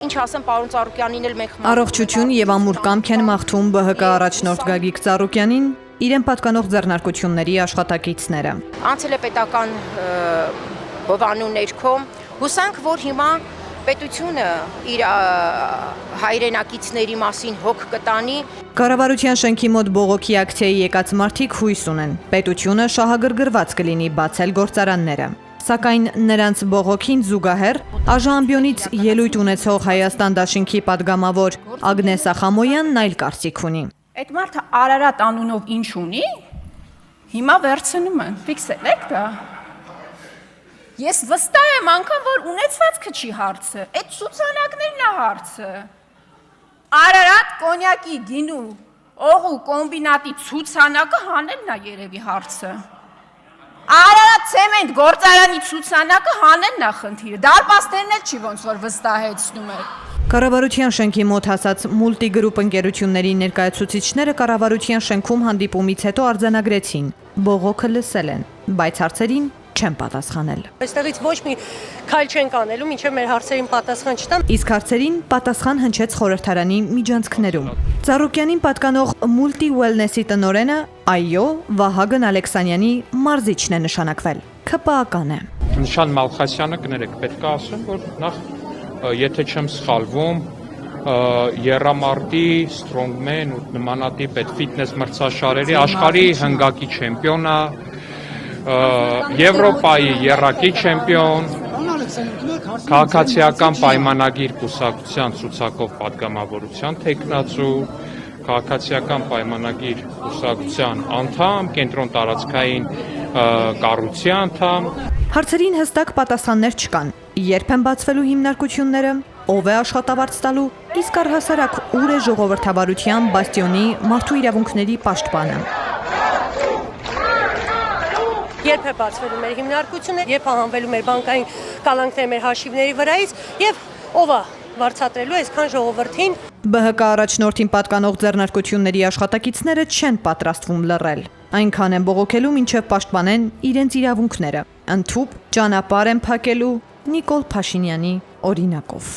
Ինչ ասեմ պարոն Ծառուկյանին էլ մենք Առողջություն եւ ամուր կամք են մաղթում ԲՀԿ առաջնորդ Գագիկ Ծառուկյանին իրեն պատկանող ձեռնարկությունների աշխատակիցները։ Անցել է պետական բովանու ներքո, հուսանք, որ հիմա պետությունը իր հայրենակիցների մասին հոգ կտանի։ Կառավարության շենքի մոտ բողոքի ակցիայի եկած մարդիկ հույս ունեն։ Պետությունը շահագրգռված կլինի բացել գործարանները։ Սակայն նրանց բողոքին զուգահեռ Աժամբյոնից ելույթ ունեցող Հայաստան դաշինքի падգամավոր Ագնես Ախամոյանն այլ կարծիք ունի։ Այդ մարդը Արարատ անունով ինչ ունի, հիմա վերցնում են, ֆիքսել եք դա։ Ես վստահ եմ անգամ, որ ունեցվածքը չի հարցը, այդ ցուցանակներն է հարցը։ Արարատ կոնյակի գինու օղու կոմբինատի ցուցանակը հանելն է երևի հարցը։ Արարատ ցեմենտ գործարանի ցուցանակը հանելն է խնդիրը, դարպասներն էլ չի ոնց որ վստահեցնում է։ Կառավարության շենքի մոտ հասած մուլտիգրուպ ընկերությունների ներկայացուցիչները կառավարության շենքում հանդիպումից հետո արձանագրեցին, բողոքը լսել են, բայց հարցերին չեն պատասխանել։ Այստեղից ոչ մի քայլ չենք անելու, մինչև մեր հարցերին պատասխան չտան։ Իսկ հարցերին պատասխան հնչեց խորհրդարանի միջանցքներում։ Ծառուկյանին պատկանող Multi Wellness-ի տնօրենը այո, Վահագն Ալեքսանյանի մարզիչն է նշանակվել։ ՔՊԱ-ական է։ Նշան Մալխասյանը կներեք, պետք է ասեմ, որ նախ եթե չեմ սխալվում, եռամարտի, strongman ու նմանատիպ այդ ֆիթնես մրցաշարերի աշխարհի հնգակի չեմպիոնը, Եվրոպայի եռակի չեմպիոն, քաղաքացիական պայմանագիր կուսակցության ցուցակով падգամավորության տեխնացու, քաղաքացիական պայմանագիր կուսակցության անդամ, կենտրոն տարածքային կառույցի անդամ։ Հարցերին հստակ պատասխաններ չկան։ Երբ են բացվելու հիմնարկությունները, ով է աշխատավարձ տալու, իսկ առհասարակ ուր է ժողովրդավարության բաստիոնի մարդու իրավունքների պաշտպանը։ Երբ է բացվելու մեր հիմնարկությունը, երբ է հանվելու մեր բանկային կալանքները մեր հաշիվների վրայից եւ ով է վարձատրելու այսքան ժողովրդին։ ԲՀԿ առաջնորդին պատկանող ձեռնարկությունների աշխատակիցները չեն պատրաստվում լռել։ Այնքան են բողոքելու, մինչև պաշտպանեն իրենց իրավունքները։ Ընդհուպ ճանապարհ են փակելու Նիկոլ Փաշինյանի օրինակով։